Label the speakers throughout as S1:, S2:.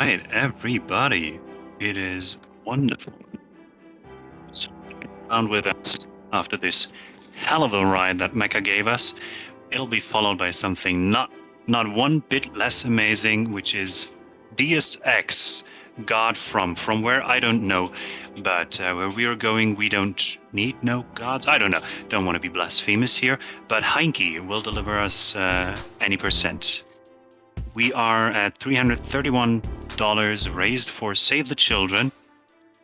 S1: Right, everybody. It is wonderful to be around with us after this hell of a ride that Mecha gave us. It'll be followed by something not one bit less amazing, which is Deus Ex, God from where I don't know, but where we are going, we don't need no gods. I don't know. Don't want to be blasphemous here, but Heinki will deliver us any percent. We are at $331 raised for Save the Children.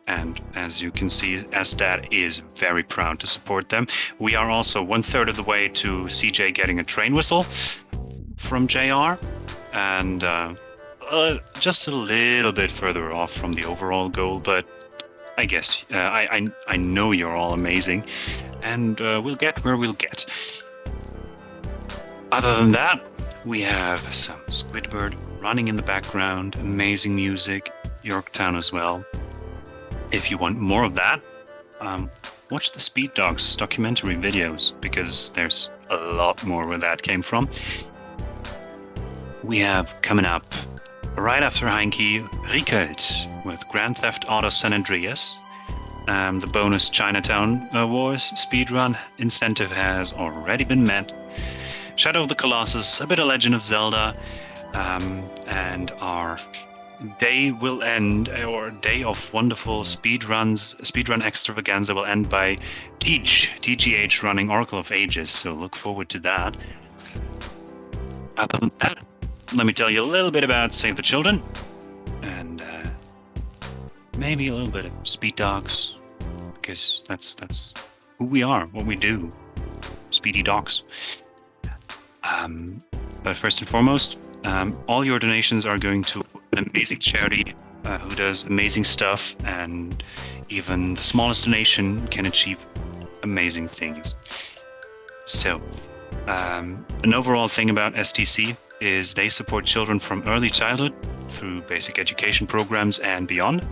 S1: And as you can see, SDAT is very proud to support them. We are also 1/3 of the way to CJ getting a train whistle from JR, and just a little bit further off from the overall goal. But I guess I know you're all amazing, and we'll get where we'll get. Other than that, we have some Squidward running in the background, amazing music, Yorktown as well. If you want more of that, watch the SpeedDocs documentary videos, because there's a lot more where that came from. We have coming up, right after Heinki, Riekelt with Grand Theft Auto San Andreas. The bonus Chinatown Wars speedrun incentive has already been met. Shadow of the Colossus, a bit of Legend of Zelda, and our day will end, or day of wonderful speedrun extravaganza will end by TGH running Oracle of Ages, so look forward to that. Other than that, let me tell you a little bit about Save the Children, and maybe a little bit of SpeedDocs, because that's who we are, what we do, Speedy Docs. But first and foremost, all your donations are going to an amazing charity who does amazing stuff, and even the smallest donation can achieve amazing things. So, an overall thing about STC is they support children from early childhood through basic education programs and beyond,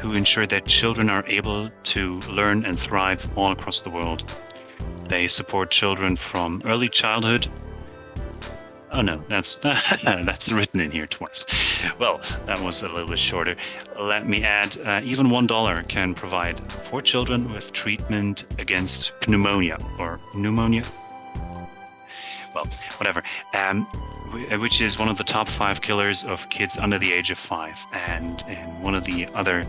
S1: to ensure that children are able to learn and thrive all across the world. They support children from early childhood. Oh no, that's written in here twice. Well, that was a little bit shorter. Let me add, even $1 can provide for children with treatment against pneumonia, or pneumonia. Well, whatever. Which is one of the top 5 killers of kids under the age of 5. And in one of the other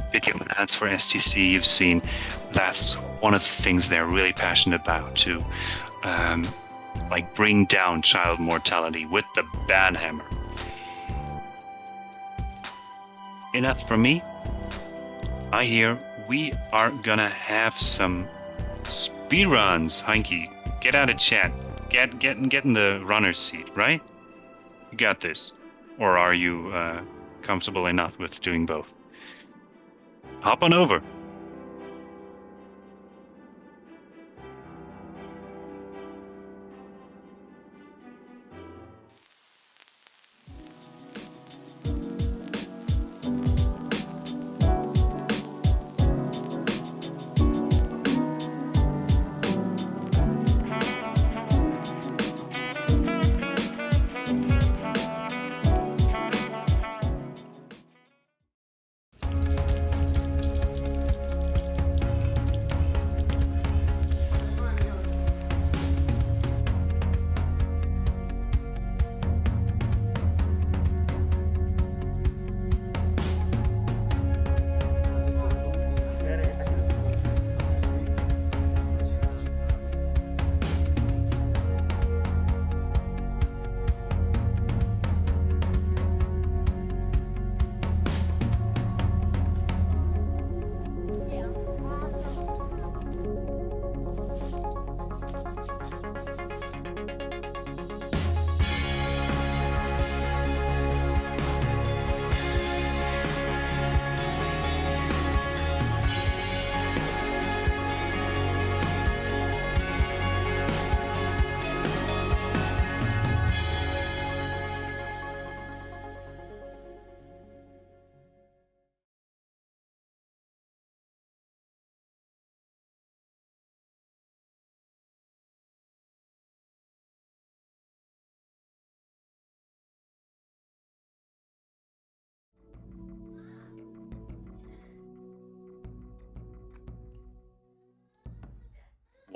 S1: video ads for STC you've seen, that's one of the things they're really passionate about, to like bring down child mortality with the bad hammer. Enough from me. I hear we are gonna have some speedruns. Heinki, get out of chat. Get in the runner's seat, right? You got this. Or are you comfortable enough with doing both? Hop on over.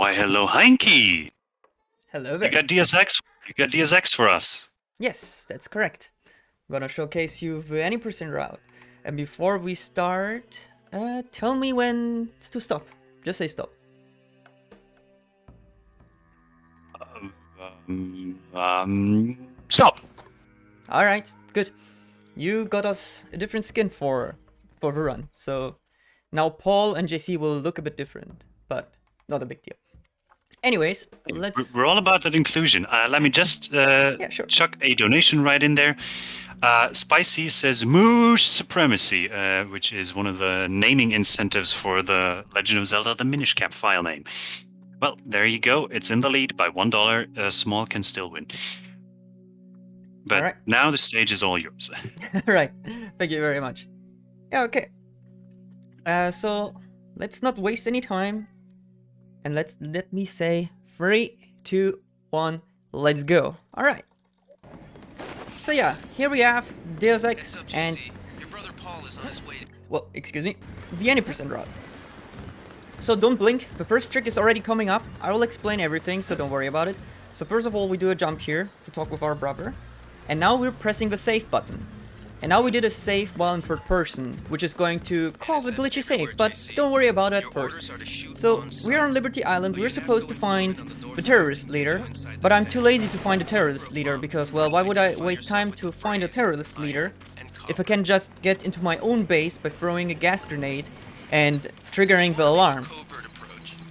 S1: Why, hello, Heinki!
S2: Hello there.
S1: You got DSX for us.
S2: Yes, that's correct. I'm gonna showcase you the any percent route. And before we start, tell me when to stop. Just say stop.
S1: Stop!
S2: Alright, good. You got us a different skin for the run. So now Paul and JC will look a bit different, but not a big deal. Anyways, let's...
S1: We're all about that inclusion. Let me just
S2: Yeah, sure.
S1: chuck a donation right in there. Spicy says Moose Supremacy, which is one of the naming incentives for the Legend of Zelda The Minish Cap file name. Well, there you go. It's in the lead by $1. Small can still win. But
S2: Alright.
S1: now the stage is all yours.
S2: Right. Thank you very much. Yeah, okay. So let's not waste any time. And let me say 3, 2, 1, let's go. Alright. So yeah, here we have Deus Ex and...
S3: Your brother Paul is on his way.
S2: Well, excuse me. The any percent route. So don't blink. The first trick is already coming up. I will explain everything, so don't worry about it. So first of all, we do a jump here to talk with our brother. And now we're pressing the save button. And now we did a save while in third person, which is going to cause a glitchy save, but don't worry about it first. So, we're on Liberty Island, we're supposed to find the terrorist leader, but I'm too lazy to find a terrorist leader, because, well, why would I waste time to find a terrorist leader if I can just get into my own base by throwing a gas grenade and triggering the alarm?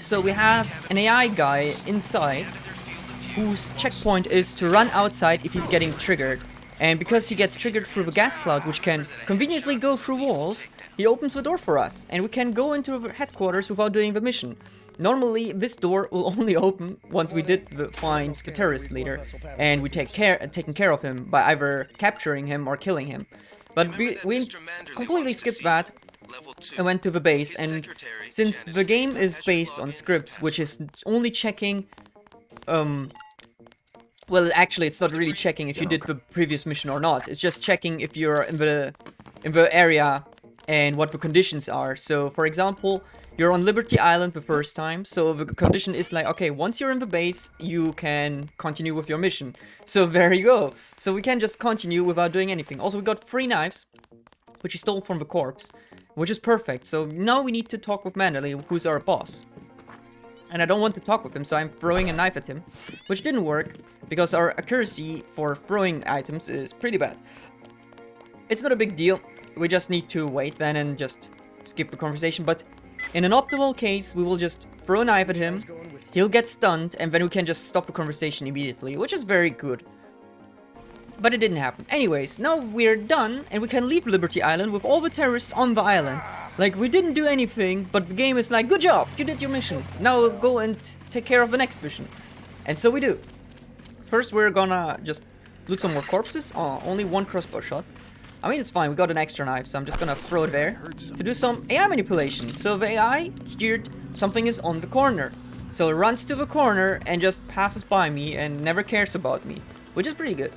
S2: So we have an AI guy inside, whose checkpoint is to run outside if he's getting triggered. And because he gets triggered through the gas cloud, which can conveniently go through walls, he opens the door for us, and we can go into the headquarters without doing the mission. Normally, this door will only open once we did find the terrorist leader, and we taken care of him by either capturing him or killing him. But we completely skipped that and went to the base, and since the game is based on scripts, which is only checking... Well, actually, it's not really checking if you did the previous mission or not. It's just checking if you're in the area and what the conditions are. So, for example, you're on Liberty Island the first time. So the condition is like, okay, once you're in the base, you can continue with your mission. So there you go. So we can just continue without doing anything. Also, we got 3 knives, which we stole from the corpse, which is perfect. So now we need to talk with Mandalay, who's our boss. And I don't want to talk with him, so I'm throwing a knife at him, which didn't work, because our accuracy for throwing items is pretty bad. It's not a big deal, we just need to wait then and just skip the conversation, but in an optimal case, we will just throw a knife at him, he'll get stunned, and then we can just stop the conversation immediately, which is very good. But it didn't happen. Anyways, now we're done, and we can leave Liberty Island with all the terrorists on the island. Like, we didn't do anything, but the game is like, good job, you did your mission. Now go and take care of the next mission. And so we do. First, we're gonna just loot some more corpses. Oh, only 1 crossbow shot. I mean, it's fine, we got an extra knife, so I'm just gonna throw it there to do some AI manipulation. So the AI heard something is on the corner. So it runs to the corner and just passes by me and never cares about me, which is pretty good.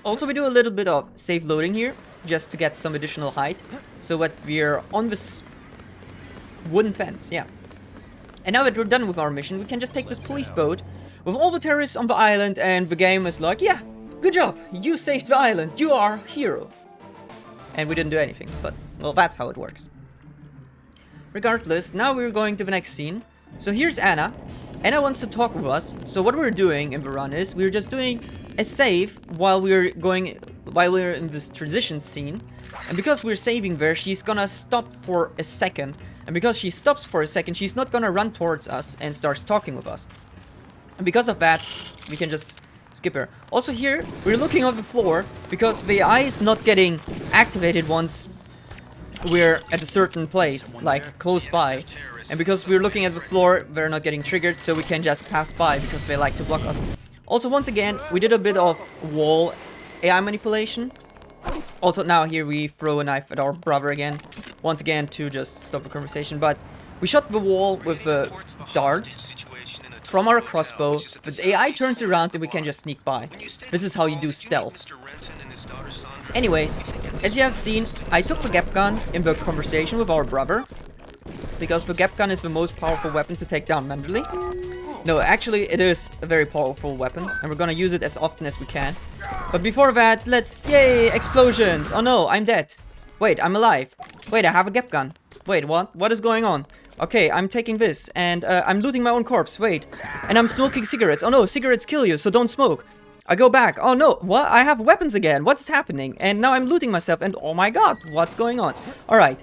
S2: Also, we do a little bit of safe loading here, just to get some additional height, so that we're on this wooden fence, yeah. And now that we're done with our mission, we can just take this police boat with all the terrorists on the island, and the game is like, yeah, good job, you saved the island, you are a hero. And we didn't do anything, but, well, that's how it works. Regardless, now we're going to the next scene. So here's Anna. Anna wants to talk with us, so what we're doing in the run is, we're just doing a save while we're in this transition scene, and because we're saving there, she's gonna stop for a second, and because she stops for a second, she's not gonna run towards us and starts talking with us. And because of that, we can just skip her. Also here, we're looking on the floor, because the AI is not getting activated once we're at a certain place, like close by. And because we're looking at the floor, they're not getting triggered, so we can just pass by because they like to block us. Also, once again, we did a bit of wall AI manipulation. Also, now here we throw a knife at our brother again. Once again, to just stop the conversation. But we shot the wall with a dart from our crossbow. But the AI turns around and we can just sneak by. This is how you do stealth. Anyways, as you have seen, I took the gap gun in the conversation with our brother. because the gap gun is the most powerful weapon to take down manually. No, actually it is a very powerful weapon, and we're gonna use it as often as we can. But before that, let's... Yay! Explosions! Oh no, I'm dead. Wait, I'm alive. Wait, I have a gap gun. Wait, what? What is going on? Okay, I'm taking this, and I'm looting my own corpse. Wait. And I'm smoking cigarettes. Oh no, cigarettes kill you, so don't smoke. I go back. Oh no, what? I have weapons again. What's happening? And now I'm looting myself, and oh my god, what's going on? Alright.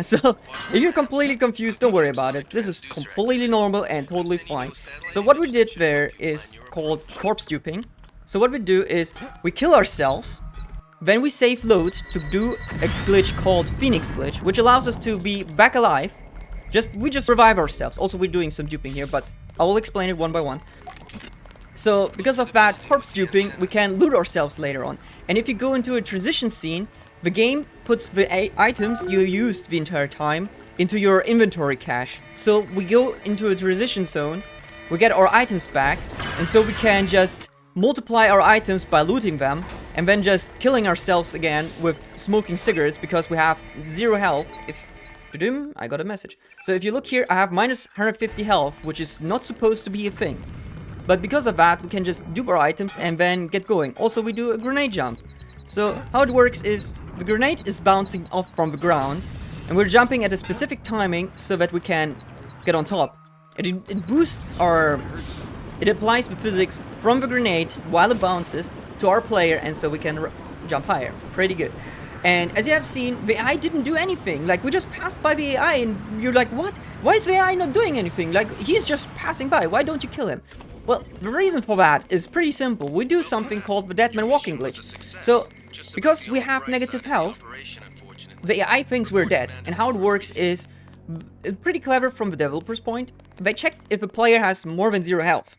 S2: So, if you're completely confused, don't worry about it. This is completely normal and totally fine. So what we did there is called corpse duping. So what we do is, we kill ourselves, then we save load to do a glitch called Phoenix glitch, which allows us to be back alive. We just revive ourselves. Also, we're doing some duping here, but I will explain it one by one. So, because of that corpse duping, we can loot ourselves later on. And if you go into a transition scene, the game puts the items you used the entire time into your inventory cache. So we go into a transition zone, we get our items back, and so we can just multiply our items by looting them, and then just killing ourselves again with smoking cigarettes because we have 0 health. I got a message. So if you look here, I have minus 150 health, which is not supposed to be a thing. But because of that, we can just dupe our items and then get going. Also, we do a grenade jump. So how it works is, the grenade is bouncing off from the ground, and we're jumping at a specific timing so that we can get on top. It boosts our... It applies the physics from the grenade while it bounces to our player, and so we can jump higher. Pretty good. And as you have seen, the AI didn't do anything. Like, we just passed by the AI, and you're like, what? Why is the AI not doing anything? Like, he's just passing by. Why don't you kill him? Well, the reason for that is pretty simple. We do something called the Deadman Walking glitch. So, because we have negative health, the AI thinks we're dead. And how it works is pretty clever from the developer's point. They check if a player has more than 0 health.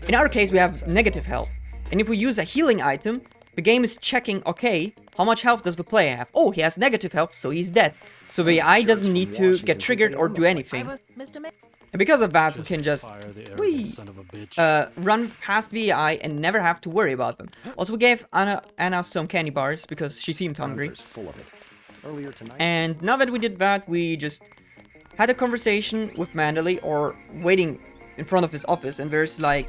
S2: In our case, we have negative health. And if we use a healing item, the game is checking, okay, how much health does the player have? Oh, he has negative health, so he's dead. So the AI doesn't need to get triggered or do anything. And because of that, we can just run past the AI and never have to worry about them. Also, we gave Anna some candy bars because she seemed hungry. And now that we did that, we just had a conversation with Mandalay, or waiting in front of his office, and there's like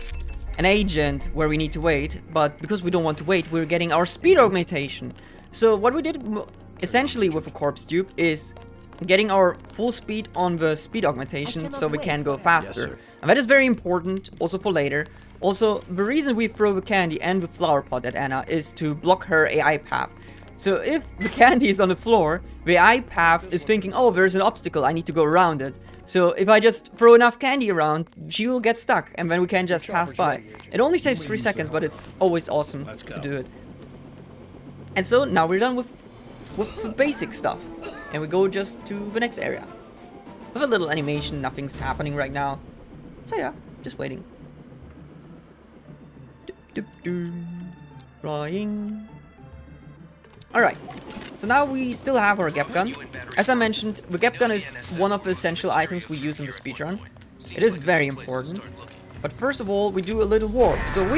S2: an agent where we need to wait, but because we don't want to wait, we're getting our speed augmentation. So what we did essentially with a corpse dupe is getting our full speed on the speed augmentation so we can go faster. Yes, and that is very important also for later. Also, the reason we throw the candy and the flower pot at Anna is to block her AI path. So if the candy is on the floor, the AI path is thinking, oh, there's an obstacle, I need to go around it. So if I just throw enough candy around, she will get stuck, and then we can just pass by. It only saves 3 seconds, but it's always awesome to do it. And so now we're done with the basic stuff. And we go just to the next area. With a little animation, nothing's happening right now. So yeah, just waiting. Flying. Alright, so now we still have our gap gun. As I mentioned, the gap gun is one of the essential items we use in the speedrun. It is very important. But first of all, we do a little warp. So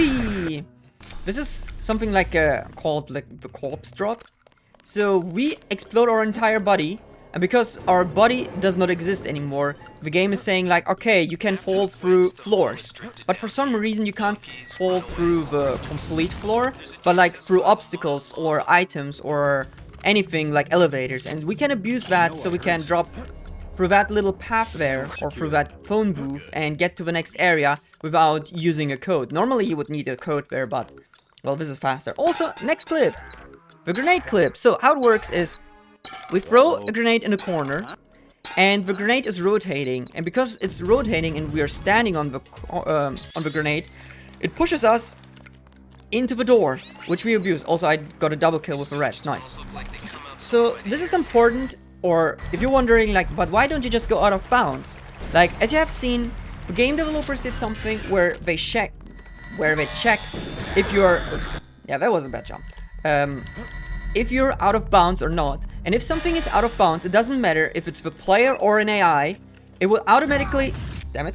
S2: this is something like called like the corpse drop. So we explode our entire body, and because our body does not exist anymore, the game is saying like, okay, you can fall through floors, but for some reason you can't fall through the complete floor, but like through obstacles or items or anything like elevators, and we can abuse that so we can drop through that little path there or through that phone booth and get to the next area without using a code. Normally you would need a code there, but well, this is faster. Also, next clip. The grenade clip. So how it works is we throw a grenade in the corner, and the grenade is rotating. And because it's rotating and we are standing on the grenade, it pushes us into the door, which we abuse. Also, I got a double kill with the reds. Nice. So this is important. Or if you're wondering, like, but why don't you just go out of bounds? Like, as you have seen, the game developers did something where they check if you're. Oops. Yeah, that was a bad jump. If you're out of bounds or not. And if something is out of bounds, it doesn't matter if it's the player or an AI, it will automatically... Damn it.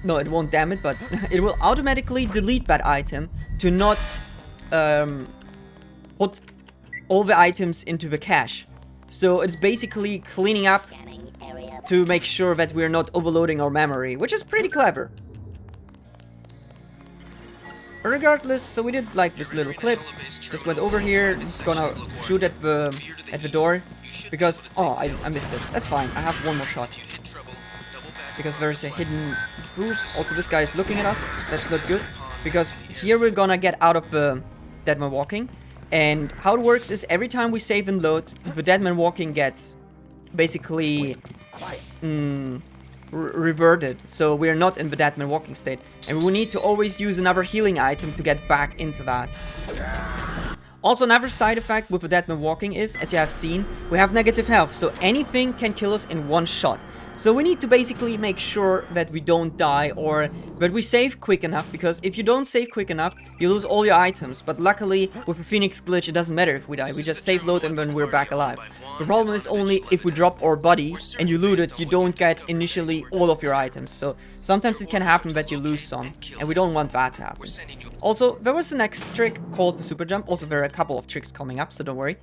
S2: No, it won't damn it, but it will automatically delete that item to not put all the items into the cache. So it's basically cleaning up to make sure that we're not overloading our memory, which is pretty clever. But regardless, so we did like this little clip, just went over here, gonna shoot at the door, because, oh, I missed it. That's fine, I have one more shot. Because there's a hidden boost. Also, this guy is looking at us, that's not good. Because here we're gonna get out of the Deadman Walking. And how it works is every time we save and load, the Deadman Walking gets basically reverted. So we're not in the Deadman Walking state. And we need to always use another healing item to get back into that. Also, another side effect with the Deadman Walking is, as you have seen, we have negative health. So anything can kill us in one shot. So we need to basically make sure that we don't die or that we save quick enough, because if you don't save quick enough, you lose all your items. But luckily, with the Phoenix glitch, it doesn't matter if we die. We just save load and then we're back alive. The problem is only if we drop our body and you loot it, you don't get initially all of your items. So sometimes it can happen that you lose some, and we don't want that to happen. Also, there was the next trick called the super jump. Also, there are a couple of tricks coming up, so don't worry.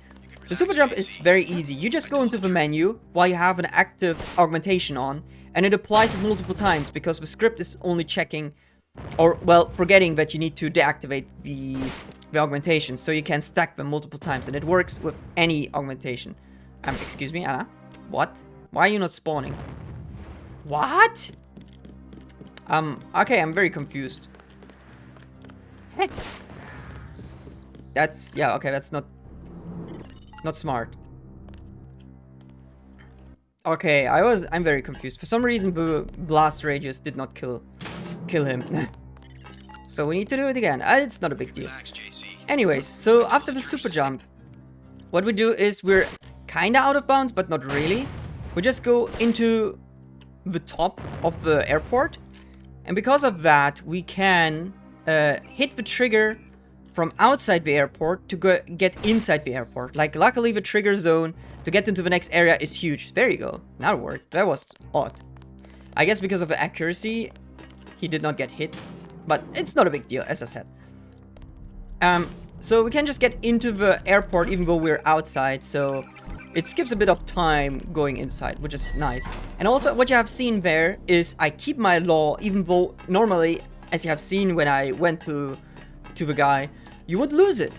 S2: The super jump is very easy. You just go into the menu while you have an active augmentation on, and it applies it multiple times because the script is only checking, or, well, forgetting that you need to deactivate the augmentation, so you can stack them multiple times, and it works with any augmentation. Excuse me, Anna? What? Why are you not spawning? What? Okay, I'm very confused. Heck. That's, yeah, okay, that's not smart. Okay, I'm very confused. For some reason, the blast radius did not kill him. So we need to do it again. It's not a big deal. Anyways, so after the super jump, what we do is we're kinda out of bounds, but not really. We just go into the top of the airport, and because of that, we can hit the trigger from outside the airport to get inside the airport. Like, luckily the trigger zone to get into the next area is huge. There you go. Now it worked. That was odd. I guess because of the accuracy, he did not get hit. But it's not a big deal, as I said. So we can just get into the airport even though we're outside. So it skips a bit of time going inside, which is nice. And also, what you have seen there is I keep my law, even though normally, as you have seen when I went to the guy, you would lose it.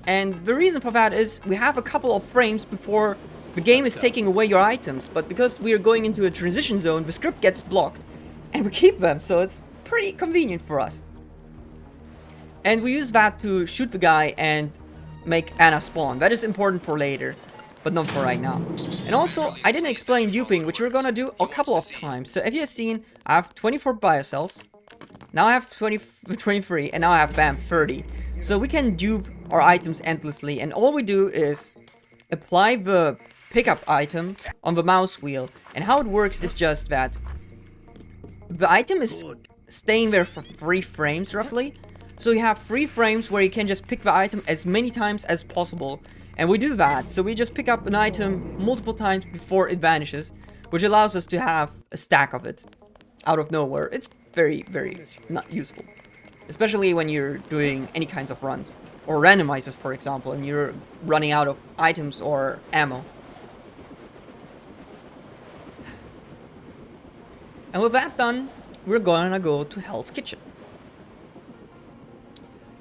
S2: And the reason for that is we have a couple of frames before the game is taking away your items, but because we are going into a transition zone, the script gets blocked and we keep them, so it's pretty convenient for us. And we use that to shoot the guy and make Anna spawn. That is important for later, but not for right now. And also, I didn't explain duping, which we're gonna do a couple of times. So if you have seen, I have 24 biocells, now I have 23, and now I have, bam, 30. So we can dupe our items endlessly, and all we do is apply the pickup item on the mouse wheel. And how it works is just that the item is staying there for 3 frames, roughly. So you have 3 frames where you can just pick the item as many times as possible. And we do that, so we just pick up an item multiple times before it vanishes, which allows us to have a stack of it out of nowhere. It's very, very not useful. Especially when you're doing any kinds of runs. Or randomizers, for example, and you're running out of items or ammo. And with that done, we're gonna go to Hell's Kitchen.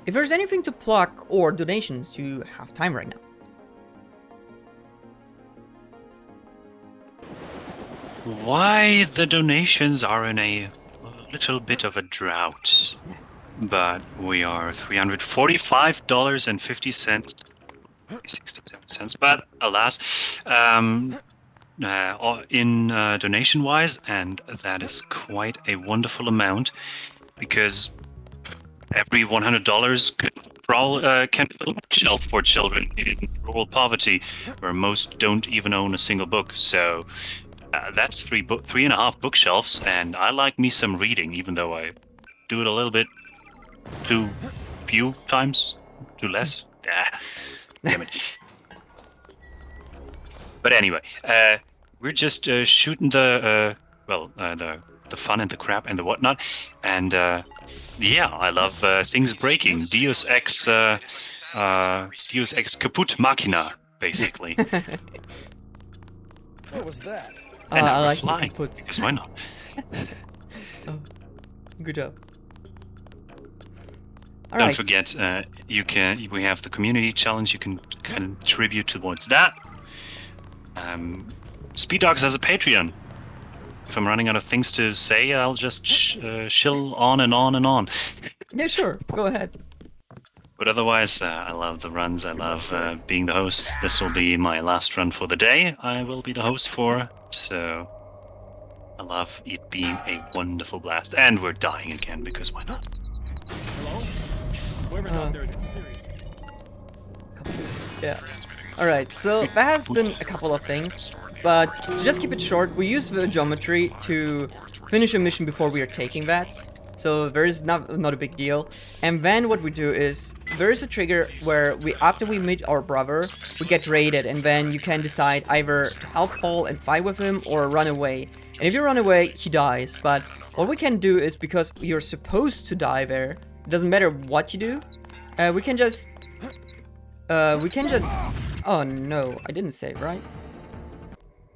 S2: If there's anything to pluck or donations, you have time right now.
S1: Why the donations are in a little bit of a drought, but we are $345.50, 67 cents. But alas, in donation-wise, and that is quite a wonderful amount, because every $100 can fill a shelf for children in rural poverty, where most don't even own a single book. So that's 3.5 bookshelves, and I like me some reading, even though I do it a little bit too few times, too less. Damn it. But anyway, we're just shooting the fun and the crap and the whatnot, and yeah, I love things breaking. Deus Ex Kaput Machina, basically.
S4: What was that?
S1: And
S2: I
S1: we're
S2: like
S1: flying,
S2: put.
S1: because why not?
S2: Oh, good job. All
S1: Don't
S2: right.
S1: forget, we have the community challenge. You can contribute towards that. SpeedDocs has a Patreon. If I'm running out of things to say, I'll just shill on and on and on.
S2: Yeah, sure. Go ahead.
S1: But otherwise, I love the runs. I love being the host. This will be my last run for the day. I will be the host for. So I love it being a wonderful blast. And we're dying again, because why not?
S4: Whoever's out there is serious.
S2: Yeah. Alright, so that has been a couple of things. But to just keep it short, we use the geometry to finish a mission before we are taking that. So there is not a big deal. And then what we do is, there is a trigger where after we meet our brother, we get raided, and then you can decide either to help Paul and fight with him or run away. And if you run away, he dies. But what we can do is, because you're supposed to die there, it doesn't matter what you do, we can just... Oh no, I didn't save, right?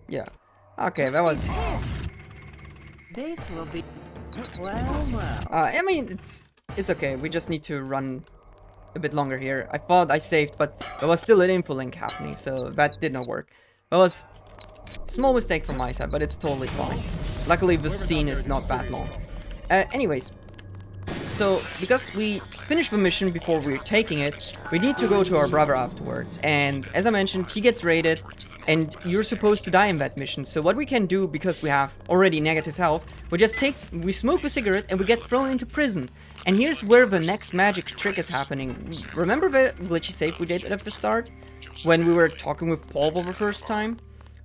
S2: Yeah. Okay, that was...
S5: This will be... Well.
S2: I mean, it's okay. We just need to run a bit longer here. I thought I saved, but there was still an info link happening, so that did not work. That was a small mistake from my side, but it's totally fine. Luckily, the scene is not that long. Anyways, so because we finished the mission before we're taking it, we need to go to our brother afterwards. And as I mentioned, he gets raided, and you're supposed to die in that mission. So what we can do, because we have already negative health, we smoke a cigarette and we get thrown into prison. And here's where the next magic trick is happening. Remember the glitchy save we did at the start? When we were talking with Paul for the first time?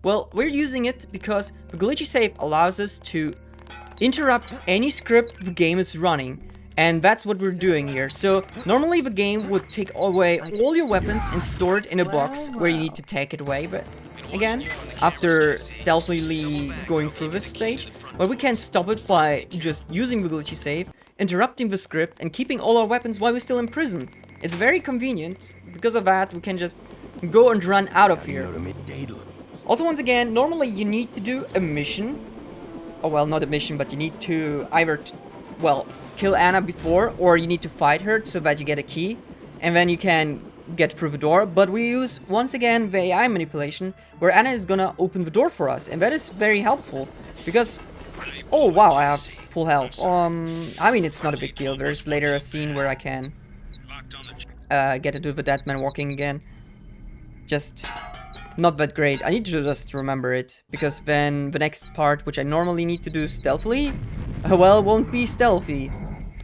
S2: Well, we're using it because the glitchy save allows us to interrupt any script the game is running. And that's what we're doing here. So normally the game would take away all your weapons and store it in a box where you need to take it away. But again, after stealthily going through this stage, but we can stop it by just using the glitchy save, interrupting the script, and keeping all our weapons while we're still in prison. It's very convenient. Because of that, we can just go and run out of here. Also, once again, normally you need to do a mission. Oh, well, not a mission, but you need to either, kill Anna before, or you need to fight her so that you get a key, and then you can get through the door. But we use, once again, the AI manipulation, where Anna is gonna open the door for us, and that is very helpful, because... Oh, wow, I have full health. I mean, it's not a big deal. There's later a scene where I can get to do the dead man walking again. Just not that great. I need to just remember it, because then the next part, which I normally need to do stealthily, won't be stealthy.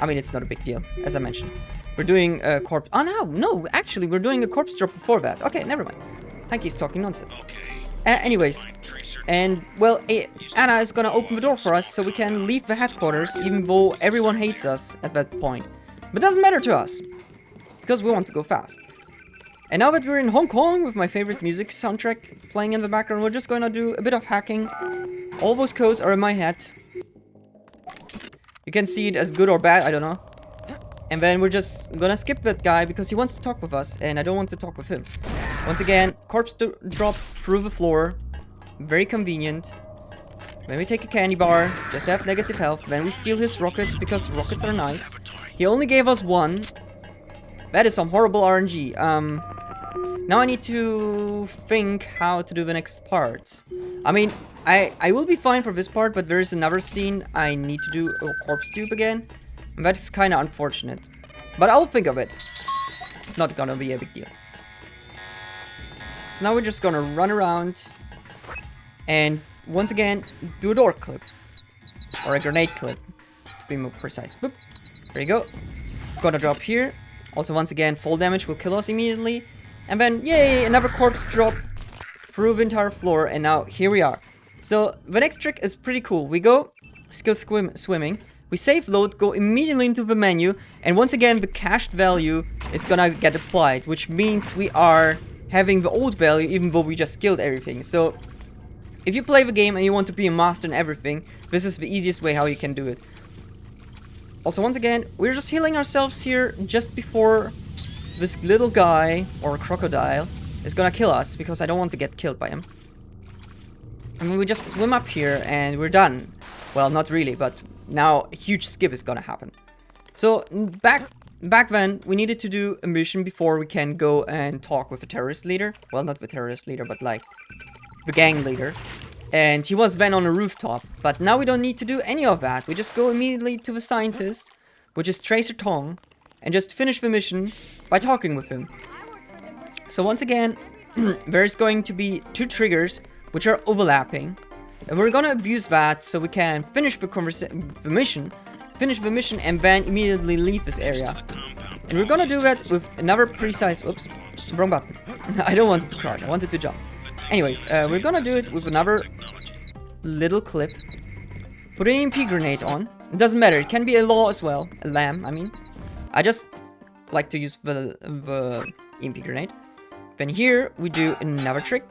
S2: I mean, it's not a big deal, as I mentioned. We're doing a corpse... Oh, no, actually, we're doing a corpse drop before that. Okay, never mind. Heinki's talking nonsense. Anyways, and, well, Anna is gonna open the door for us so we can leave the headquarters, even though everyone hates us at that point. But it doesn't matter to us, because we want to go fast. And now that we're in Hong Kong with my favorite music soundtrack playing in the background, we're just gonna do a bit of hacking. All those codes are in my head. You can see it as good or bad, I don't know. And then we're just gonna skip that guy because he wants to talk with us, and I don't want to talk with him. Once again, corpse drop through the floor. Very convenient. Then we take a candy bar, just to have negative health. Then we steal his rockets, because rockets are nice. He only gave us one. That is some horrible RNG. Now I need to think how to do the next part. I mean, I will be fine for this part, but there is another scene I need to do a corpse tube again. And that is kind of unfortunate. But I'll think of it. It's not gonna be a big deal. So now we're just gonna run around and once again do a door clip. Or a grenade clip, to be more precise. Boop. There you go. Gonna drop here. Also, once again, full damage will kill us immediately. And then, yay, another corpse drop through the entire floor. And now, here we are. So, the next trick is pretty cool. We go skill swimming. We save load, go immediately into the menu. And once again, the cached value is gonna get applied. Which means we are having the old value, even though we just killed everything. So, if you play the game and you want to be a master in everything, this is the easiest way how you can do it. Also, once again, we're just healing ourselves here just before this little guy, or crocodile, is gonna kill us, because I don't want to get killed by him. I mean, we just swim up here and we're done. Well, not really, but now a huge skip is gonna happen. So back then, we needed to do a mission before we can go and talk with the terrorist leader. Well, not the terrorist leader, but like the gang leader. And he was then on a rooftop. But now we don't need to do any of that. We just go immediately to the scientist, which is Tracer Tong, and just finish the mission by talking with him. So once again, there's going to be 2 triggers which are overlapping. And we're gonna abuse that so we can finish the mission, and then immediately leave this area. And we're gonna do that with another precise... Oops, wrong button. I don't want it to crouch, I want it to jump. Anyways, we're gonna do it with another little clip. Put an EMP grenade on. It doesn't matter, it can be a law as well. A lamb, I mean. I just like to use the EMP grenade. Then here, we do another trick.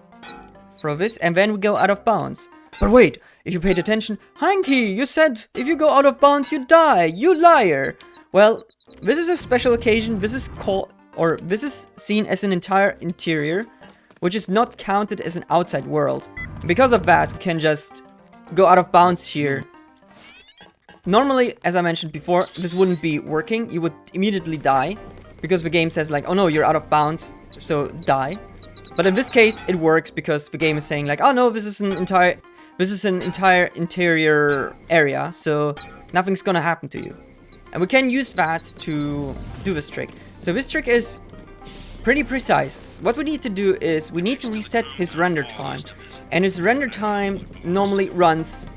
S2: Throw this, and then we go out of bounds. But wait, if you paid attention, Heinki, you said if you go out of bounds, you die, you liar. Well, this is a special occasion. This is seen as an entire interior, which is not counted as an outside world. Because of that, we can just go out of bounds here. Normally, as I mentioned before, this wouldn't be working. You would immediately die, because the game says like, oh no, you're out of bounds, so die. But in this case, it works because the game is saying like, oh no, this is an entire interior area, so nothing's gonna happen to you. And we can use that to do this trick. So this trick is pretty precise. What we need to do is we need to reset his render time. And his render time normally runs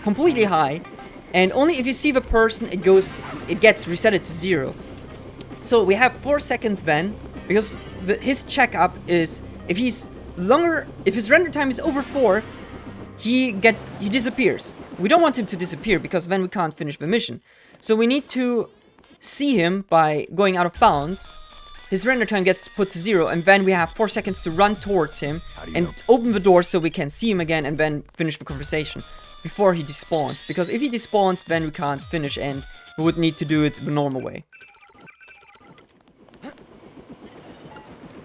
S2: completely high. And only if you see the person, it gets resetted to 0. So we have 4 seconds then, because his checkup is if his render time is over 4, he disappears. We don't want him to disappear because then we can't finish the mission. So we need to see him by going out of bounds. His render time gets put to 0, and then we have 4 seconds to run towards him and open the door so we can see him again and then finish the conversation before he despawns. Because if he despawns, then we can't finish and we would need to do it the normal way.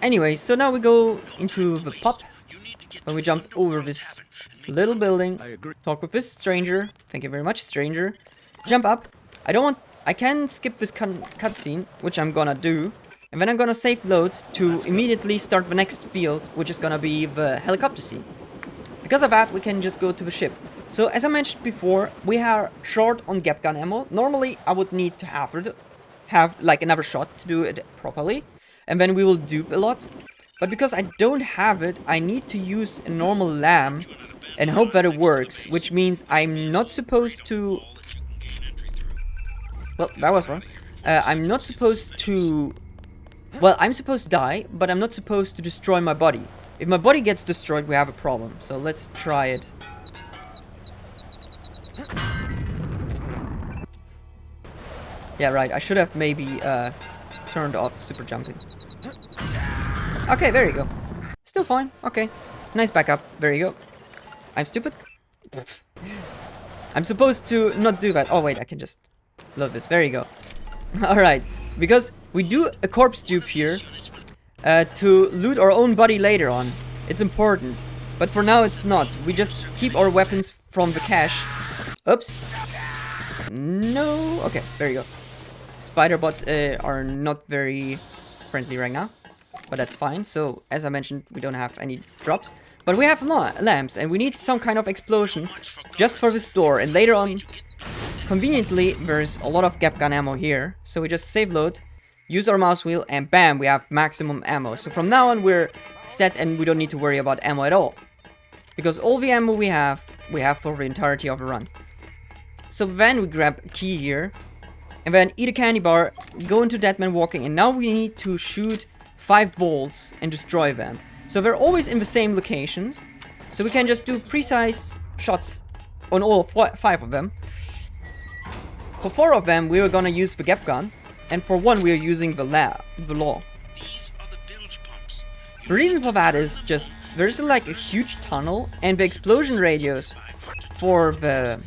S2: Anyway, so now we go into the pub, and we jump over this little building, talk with this stranger, thank you very much, stranger, jump up. I can skip this cutscene, which I'm gonna do, and then I'm gonna save load to immediately start the next field, which is gonna be the helicopter scene. Because of that, we can just go to the ship. So, as I mentioned before, we are short on gap gun ammo. Normally, I would need to have like another shot to do it properly. And then we will dupe a lot. But because I don't have it, I need to use a normal lamb and hope that it works. Which means I'm not supposed to... Well, that was wrong. I'm not supposed to... Well, I'm supposed to die, but I'm not supposed to destroy my body. If my body gets destroyed, we have a problem. So let's try it. Yeah, right. I should have maybe turned off super jumping. Okay, there you go. Still fine. Okay. Nice backup. There you go. I'm stupid. I'm supposed to not do that. Oh, wait. I can just load this. There you go. Alright. Because we do a corpse dupe here to loot our own body later on. It's important. But for now, it's not. We just keep our weapons from the cache. Oops. No. Okay. There you go. Spiderbot are not very friendly right now. But that's fine. So, as I mentioned, we don't have any drops. But we have lamps, and we need some kind of explosion just for this door. And later on, conveniently, there's a lot of gap gun ammo here. So we just save load, use our mouse wheel, and bam, we have maximum ammo. So from now on, we're set, and we don't need to worry about ammo at all. Because all the ammo we have for the entirety of the run. So then we grab a key here, and then eat a candy bar, go into Deadman Walking, and now we need to shoot 5 volts and destroy them. So they're always in the same locations. So we can just do precise shots on all 5 of them. For 4 of them, we are gonna use the gap gun. And for 1, we are using the law. The reason for that is just, there's like a huge tunnel, and the explosion radius for the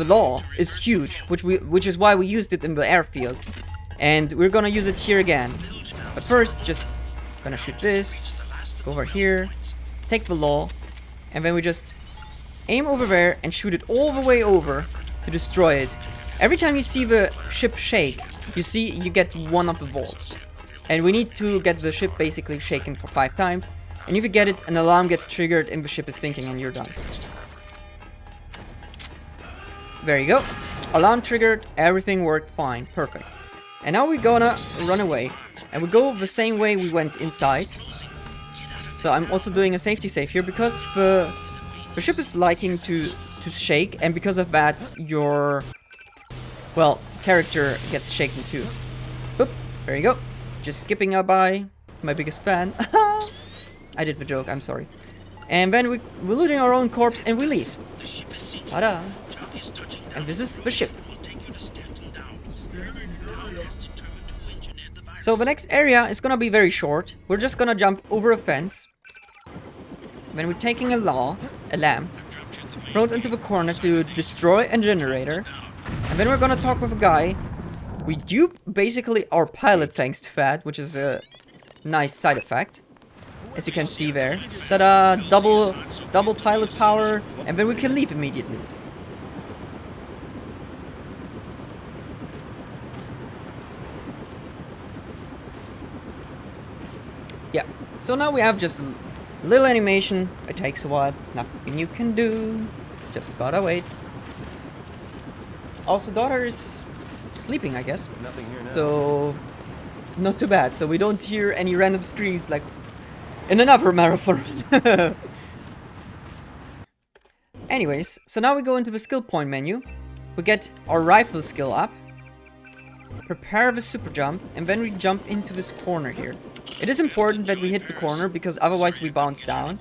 S2: law is huge, which is why we used it in the airfield. And we're gonna use it here again. But first, just gonna shoot this, go over here, take the law, and then we just aim over there and shoot it all the way over to destroy it. Every time you see the ship shake, you get one of the volts. And we need to get the ship basically shaken for 5 times. And if you get it, an alarm gets triggered and the ship is sinking and you're done. There you go. Alarm triggered, everything worked fine, perfect. And now we're gonna run away. And we go the same way we went inside. So I'm also doing a safety save here because the ship is liking to shake, and because of that your, well, character gets shaken too. Oop, there you go. Just skipping up by, my biggest fan. I did the joke, I'm sorry. And then we're looting our own corpse and we leave. Ta-da! And this is the ship. So the next area is gonna be very short. We're just gonna jump over a fence. Then we're taking a lamp, throw it into the corner to destroy a generator. And then we're gonna talk with a guy. We dupe basically our pilot thanks to that, which is a nice side effect. As you can see there. Ta-da! Double pilot power, and then we can leave immediately. Yeah, so now we have just a little animation. It takes a while, nothing you can do. Just gotta wait. Also, daughter is sleeping, I guess.
S4: Nothing here now.
S2: So, not too bad. So we don't hear any random screams like in another marathon. Anyways, so now we go into the skill point menu. We get our rifle skill up. Prepare the super jump, and then we jump into this corner here. It is important that we hit the corner because otherwise we bounce down,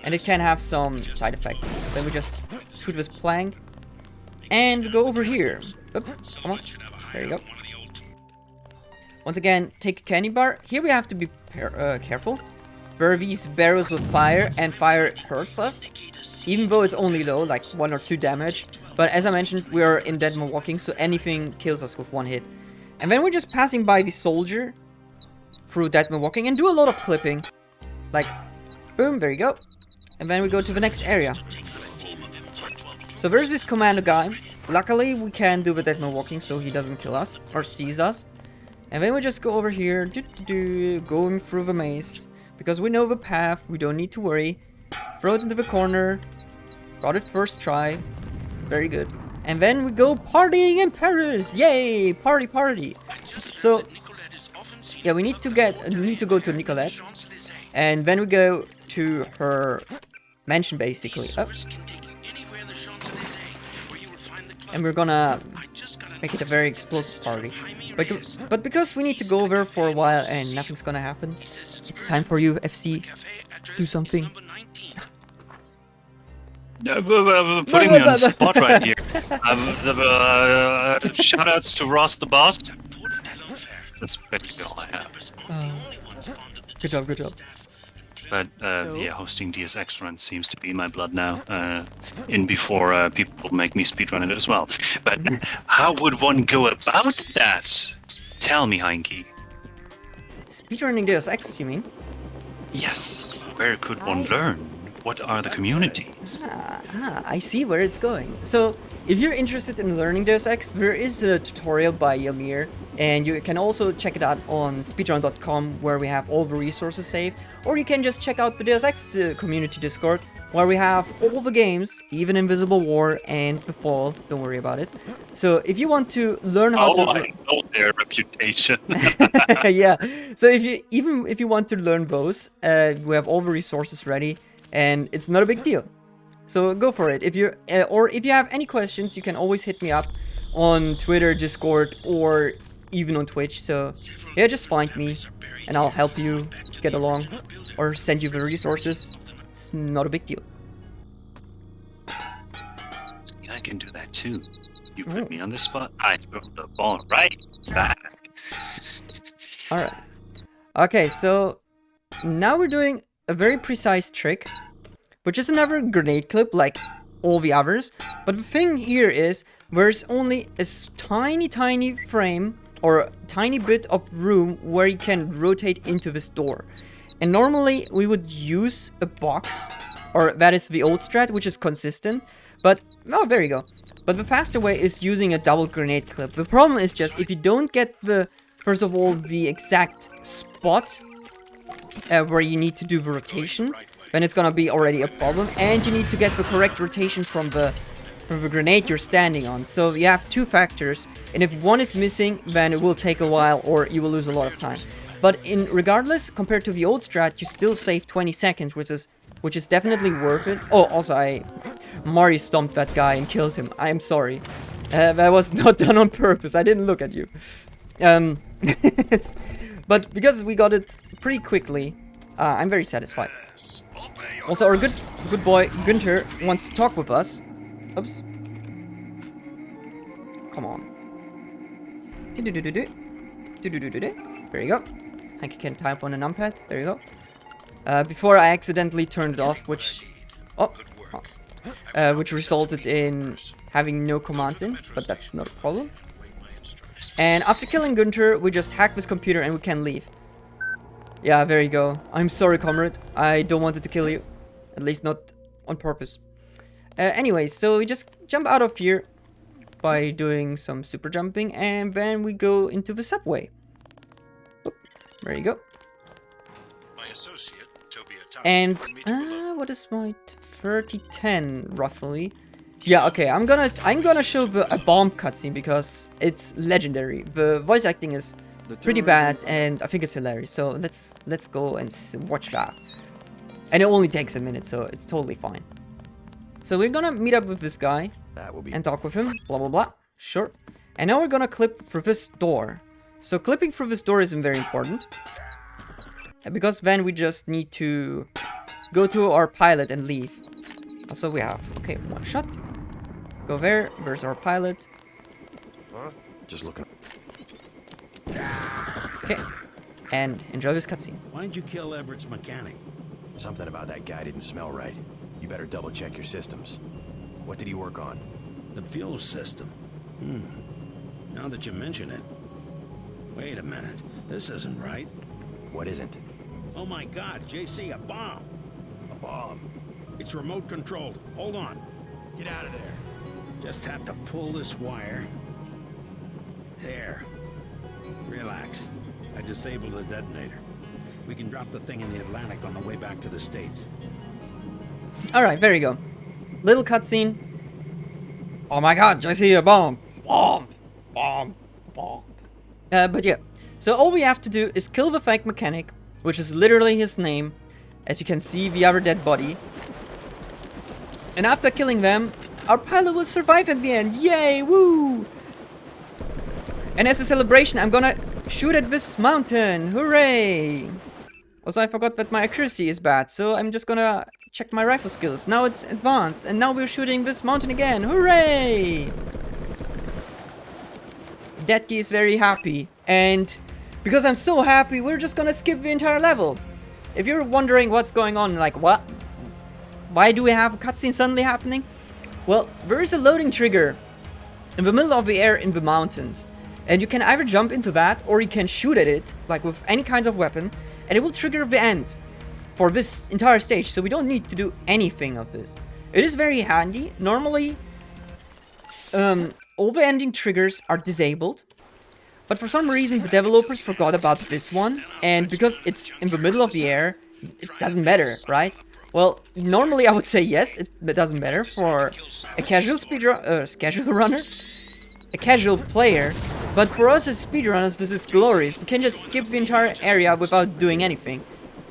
S2: and it can have some side effects. Then we just shoot this plank, and go over here. Oop, come on, there you go. Once again, take a candy bar. Here we have to be careful. There are these barrels with fire, and fire hurts us, even though it's only low, like 1 or 2 damage. But as I mentioned, we are in dead man walking, so anything kills us with 1 hit. And then we're just passing by the soldier through dead man walking and do a lot of clipping. Like, boom, there you go. And then we go to the next area. So there's this commando guy. Luckily, we can do the dead man walking so he doesn't kill us or sees us. And then we just go over here, going through the maze. Because we know the path, we don't need to worry. Throw it into the corner. Got it first try. Very good. And then we go partying in Paris! Yay! Party, party! So, yeah, we need to go to Nicolette. And then we go to her mansion, basically. Oh. And we're gonna make it a very explosive party. But because we need to go over for a while and nothing's gonna happen, it's time for you, FC. Do something.
S1: Putting me on the spot right here. Shoutouts to Ross the boss. That's basically all I have.
S2: Good job, good job.
S1: But yeah, hosting DSX seems to be in my blood now. In before people make me speedrun it as well. But how would one go about that? Tell me, Heinki.
S2: Speedrunning Deus Ex, you mean?
S1: Yes. Where could one learn? What are the communities?
S2: I see where it's going. So, if you're interested in learning Deus Ex, there is a tutorial by Ymir, and you can also check it out on speedrun.com where we have all the resources saved, or you can just check out the Deus Ex community Discord where we have all the games, even Invisible War and The Fall, don't worry about it. So if you want to learn how to...
S1: I know their reputation.
S2: Yeah, so if you want to learn those, we have all the resources ready. And it's not a big deal. So go for it. If you have any questions, you can always hit me up on Twitter, Discord, or even on Twitch. So yeah, just find me and I'll help you get along or send you the resources. It's not a big deal.
S1: Yeah, I can do that too. You put me on the spot, I throw the ball right back.
S2: Alright. Okay, so now we're doing a very precise trick, which is another grenade clip like all the others. But the thing here is there's only a tiny frame or a tiny bit of room where you can rotate into this door. And normally we would use a box Or that is the old strat, which is consistent. But, oh, there you go. But the faster way is using a double grenade clip. The problem is just, if you don't get the, first of all, the exact spot where you need to do the rotation, then it's gonna be already a problem. And you need to get the correct rotation from the grenade you're standing on. So you have two factors, and if one is missing, then it will take a while or you will lose a lot of time. But regardless, compared to the old strat, you still save 20 seconds, which is definitely worth it. Oh, also Mario stomped that guy and killed him. I'm sorry. That was not done on purpose. I didn't look at you. But because we got it pretty quickly, I'm very satisfied. Also, our good boy Günther wants to talk with us. Oops. Come on. There you go. Heinki can type on a numpad. There you go. Before I accidentally turned it off, which resulted in having no commands in, but that's not a problem. And after killing Günther, we just hack this computer and we can leave. Yeah, there you go. I'm sorry, comrade. I don't wanted to kill you. At least not on purpose. Anyways, so we just jump out of here by doing some super jumping, and then we go into the subway. Oop, there you go. And what is my 3010 roughly? Yeah, okay. I'm gonna show a bomb cutscene because it's legendary. The voice acting is pretty bad, and I think it's hilarious. So let's go and watch that. And it only takes a minute, so it's totally fine. So we're gonna meet up with this guy and talk with him. Blah blah blah. Sure. And now we're gonna clip through this door. So clipping through this door isn't very important, because then we just need to go to our pilot and leave. Also we have, okay, one shot. Go there, there's our pilot.
S6: Just looking.
S2: Okay, and enjoy this cutscene.
S7: Why'd you kill Everett's mechanic?
S6: Something about that guy didn't smell right. You better double check your systems. What did he work on?
S7: The fuel system. Now that you mention it. Wait a minute. This isn't right.
S6: What isn't?
S7: Oh my god, JC, a bomb!
S6: A bomb.
S7: It's remote controlled. Hold on.
S6: Get out of there.
S7: Just have to pull this wire. There. Relax. I disabled the detonator. We can drop the thing in the Atlantic on the way back to the States.
S2: Alright, there you go. Little cutscene. Oh my god, I see a bomb. Bomb. Bomb. Bomb. But yeah. So all we have to do is kill the fake mechanic, which is literally his name. As you can see, the other dead body. And after killing them, our pilot will survive at the end. Yay, woo! And as a celebration, I'm gonna shoot at this mountain. Hooray! Also, I forgot that my accuracy is bad, so I'm just gonna check my rifle skills. Now it's advanced, and now we're shooting this mountain again. Hooray! Deadkey is very happy, and because I'm so happy, we're just gonna skip the entire level. If you're wondering what's going on, like what? Why do we have a cutscene suddenly happening? Well, there is a loading trigger in the middle of the air in the mountains. And you can either jump into that, or you can shoot at it, like with any kinds of weapon, and it will trigger the end for this entire stage, so we don't need to do anything of this. It is very handy. Normally, all the ending triggers are disabled, but for some reason the developers forgot about this one, and because it's in the middle of the air, it doesn't matter, right? Well, normally I would say yes, it doesn't matter for a casual runner, a casual player, but for us as speedrunners, this is glorious. We can just skip the entire area without doing anything.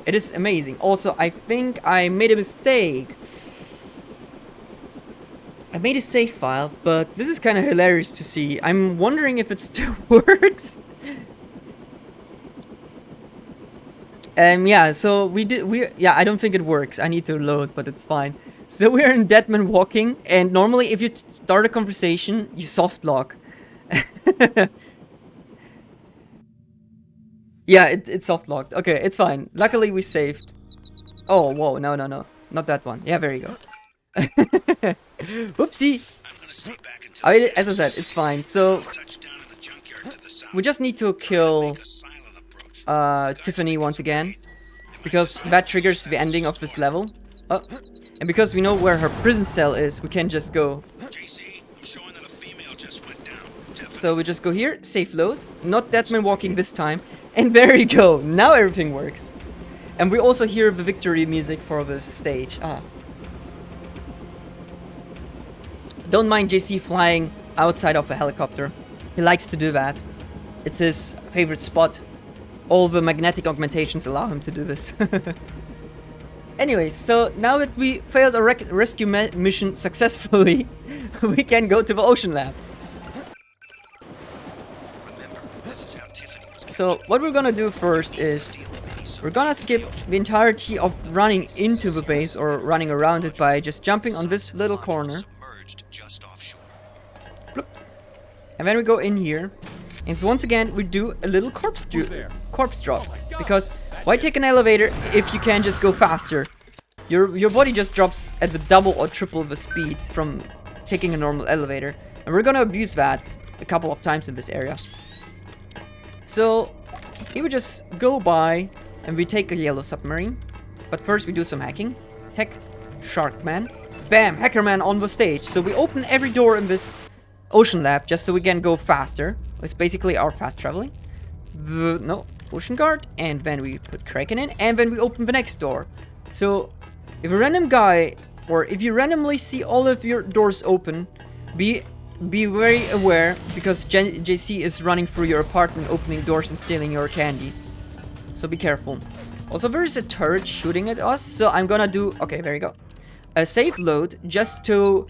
S2: It is amazing. Also, I think I made a mistake. I made a save file, but this is kind of hilarious to see. I'm wondering if it still works. Yeah, so yeah, I don't think it works. I need to load, but it's fine. So we're in Deadman Walking, and normally if you start a conversation, you soft lock. Yeah, it's soft locked. Okay, it's fine. Luckily we saved. Oh, whoa, no, not that one. Yeah, there you go. Whoopsie. As I said, it's fine. So we just need to kill Tiffany once again, because that triggers the ending of this level. Oh, And because we know where her prison cell is, we can just go.
S7: JC, I'm showing that a female just went down.
S2: So we just go here, safe load. Not Deadman walking this time. And there you go. Now everything works. And we also hear the victory music for this stage. Ah. Don't mind JC flying outside of a helicopter. He likes to do that. It's his favorite spot. All the magnetic augmentations allow him to do this. Anyways, so now that we failed a rescue mission successfully, we can go to the ocean lab.
S3: Remember, this is how Tiffany was
S2: So what we're gonna do first is we're gonna skip the entirety of running into the base or running around it by just jumping on this little corner.
S3: submerged just offshore.
S2: And then we go in here. And so once again, we do a little corpse drop. Because why take an elevator if you can just go faster? Your body just drops at the double or triple the speed from taking a normal elevator. And we're gonna abuse that a couple of times in this area. So here we just go by and we take a yellow submarine. But first we do some hacking. Tech Sharkman. Bam! Hackerman on the stage. So we open every door in this ocean lab just so we can go faster. It's basically our fast traveling. No, ocean guard, and then we put Kraken in, and then we open the next door. So if a random guy, or if you randomly see all of your doors open, be very aware, because JC is running through your apartment, opening doors and stealing your candy. So be careful. Also, there is a turret shooting at us, so I'm gonna do, okay, there you go, a safe load just to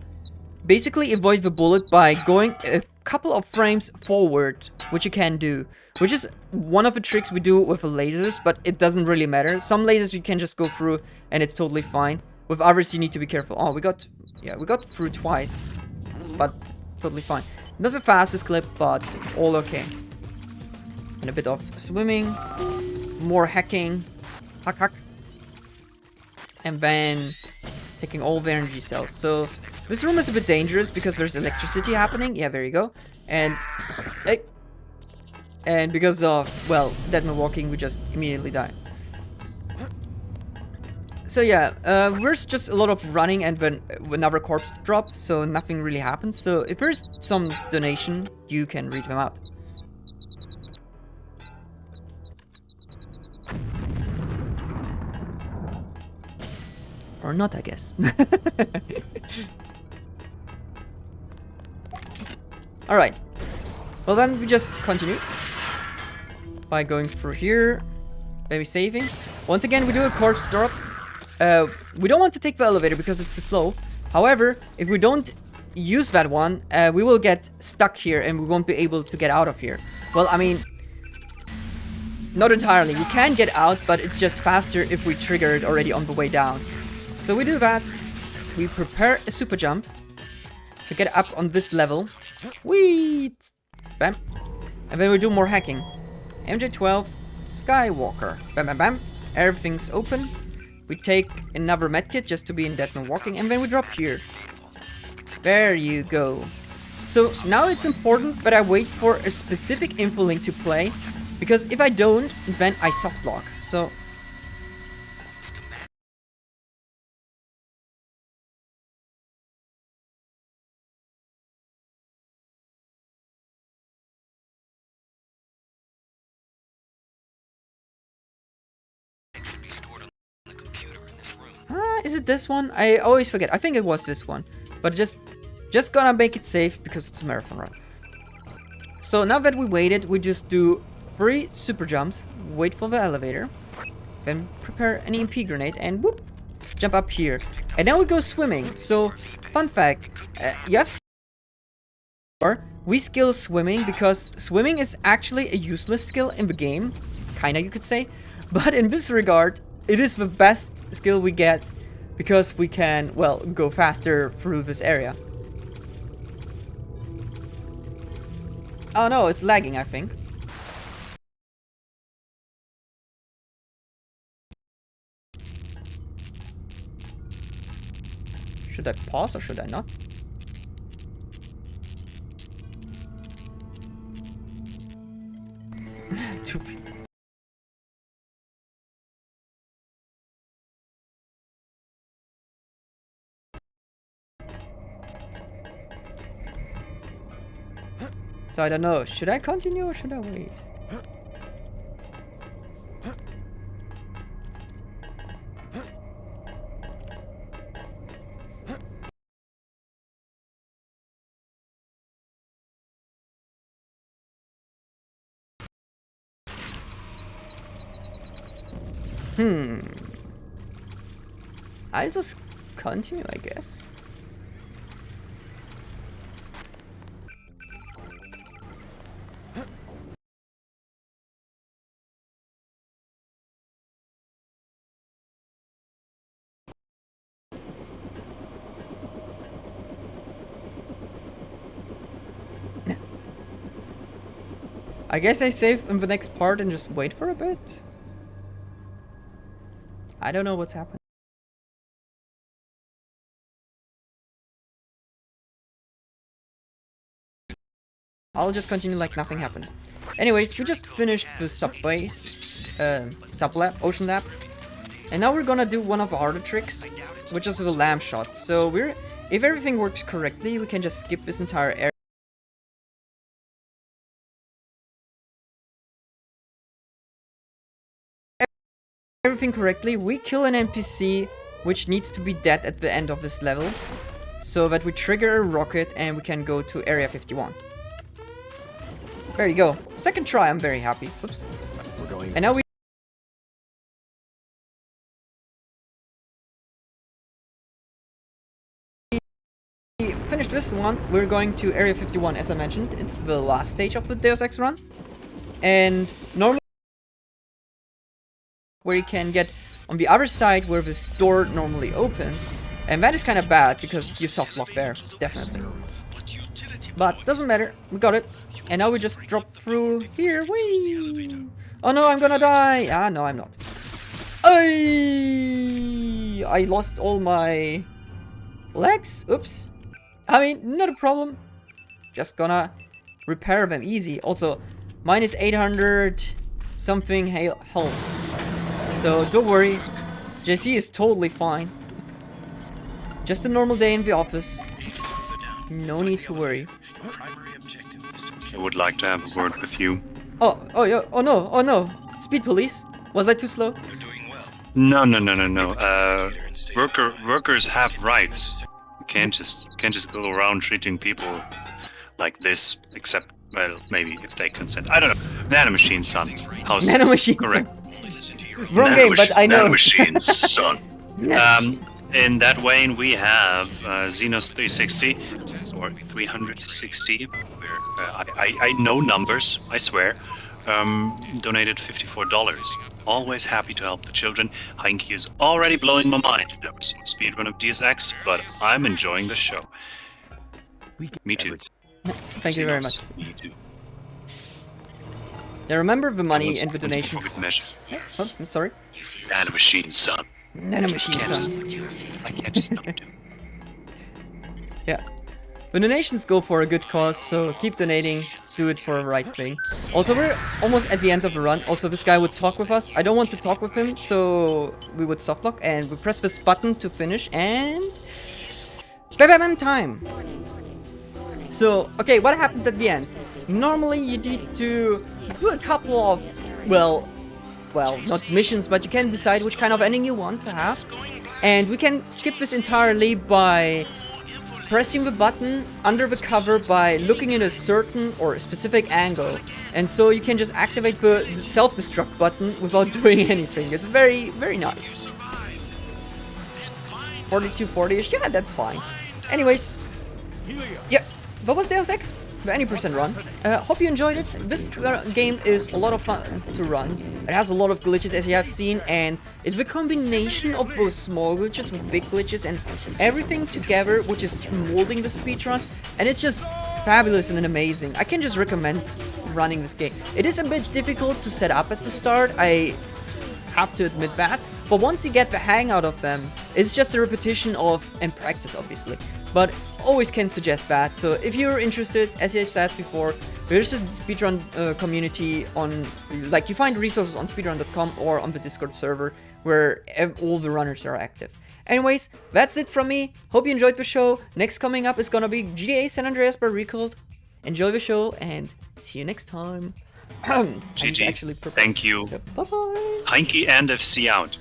S2: basically avoid the bullet by going a couple of frames forward, which you can do, which is one of the tricks we do with the lasers, but it doesn't really matter. Some lasers you can just go through and it's totally fine. With others you need to be careful. Oh, we got through twice, but totally fine. Not the fastest clip, but all okay. And a bit of swimming, more hacking, hack, and then taking all the energy cells. So this room is a bit dangerous because there's electricity happening. Yeah, there you go. And because of, well, Deadman walking, we just immediately die. So yeah, there's just a lot of running and then another corpse drop, so nothing really happens. So if there's some donation, you can read them out. Or not, I guess. Alright. Well then, we just continue. By going through here. Maybe saving. Once again, we do a corpse drop. We don't want to take the elevator because it's too slow. However, if we don't use that one, we will get stuck here and we won't be able to get out of here. Well, I mean, not entirely. We can get out, but it's just faster if we trigger it already on the way down. So we do that. We prepare a super jump to get up on this level. Whee! Bam. And then we do more hacking. MJ12, Skywalker. Bam, bam, bam. Everything's open. We take another medkit just to be in Deadman walking, and then we drop here. There you go. So now it's important that I wait for a specific info link to play, because if I don't, then I softlock. So
S3: Should be stored on the computer in this room.
S2: is it this one? I always forget. I think it was this one. But just gonna make it safe because it's a marathon run. So now that we waited, we just do 3 super jumps, wait for the elevator, then prepare an EMP grenade and whoop, jump up here. And now we go swimming. So, fun fact, you have seen before, we skill swimming because swimming is actually a useless skill in the game, kinda you could say. But in this regard, it is the best skill we get because we can, well, go faster through this area. Oh no, it's lagging, I think. Should I pause or should I not? Duping. So I don't know. Should I continue or should I wait? I'll just continue, I guess. I guess I save in the next part and just wait for a bit. I don't know what's happening. I'll just continue like nothing happened. Anyways, we just finished the subway, ocean lab. And now we're gonna do one of the harder tricks, which is the lamp shot. So if everything works correctly, we can just skip this entire area. Everything correctly, we kill an NPC which needs to be dead at the end of this level, so that we trigger a rocket and we can go to Area 51. There you go. Second try, I'm very happy. Oops.
S6: We're going.
S2: And now we finished this one. We're going to Area 51, as I mentioned. It's the last stage of the Deus Ex run. And normally where you can get on the other side where this door normally opens. And that is kind of bad because you soft lock there, definitely. But doesn't matter, we got it. And now we just drop through here. Whee! Oh no, I'm gonna die! Ah, no, I'm not. I lost all my legs. Oops. I mean, not a problem. Just gonna repair them easy. Also, mine is 800 something health. So don't worry, JC is totally fine. Just a normal day in the office. No need to worry.
S1: I would like to have a word with you.
S2: Oh yeah, oh no. Speed police. Was I too slow?
S1: No. Workers have rights. You can't just go around treating people like this, except, well, maybe if they consent. I don't know. Nanomachine, son. How's
S2: Nanomachine,
S1: correct?
S2: Wrong game, but I know.
S1: Nanomachine, son. In that vein, we have Xenos 360 or 360. Where I know numbers, I swear. Donated $54. Always happy to help the children. Heinki is already blowing my mind. Never seen a speedrun of Deus Ex, but I'm enjoying the show. Me too.
S2: Thank you very much.
S1: Me too.
S2: Now remember the money and the donations. Oh, I'm sorry.
S1: Nanomachine, son.
S2: Nanomachine, son.
S1: I can't just not do.
S2: Yeah. The donations go for a good cause, so keep donating, do it for the right thing. Also, we're almost at the end of the run. Also, this guy would talk with us. I don't want to talk with him, so we would softlock and we press this button to finish and... Bam time! So, okay, what happened at the end? Normally you need to do a couple of, well, not missions, but you can decide which kind of ending you want to have. And we can skip this entirely by pressing the button under the cover by looking in a certain or a specific angle. And so you can just activate the self-destruct button without doing anything. It's very, very nice. 4240-ish, yeah, that's fine. Anyways, yeah, that was Deus Ex, the any percent run. Hope you enjoyed it. This game is a lot of fun to run. It has a lot of glitches, as you have seen, and it's the combination of both small glitches with big glitches and everything together, which is molding the speedrun, and it's just fabulous and amazing. I can just recommend running this game. It is a bit difficult to set up at the start, I have to admit that, but once you get the hang out of them, it's just a repetition of, and practice obviously, but always can suggest that. So if you're interested, as I said before, there's a speedrun community on, like, you find resources on speedrun.com or on the Discord server where all the runners are active. Anyways, that's it from me. Hope you enjoyed the show. Next coming up is gonna be GTA San Andreas by Recalled. Enjoy the show and see you next time. I need to
S1: GG.
S2: actually prepare.
S1: Thank you.
S2: Bye bye.
S1: Heinki and FC out.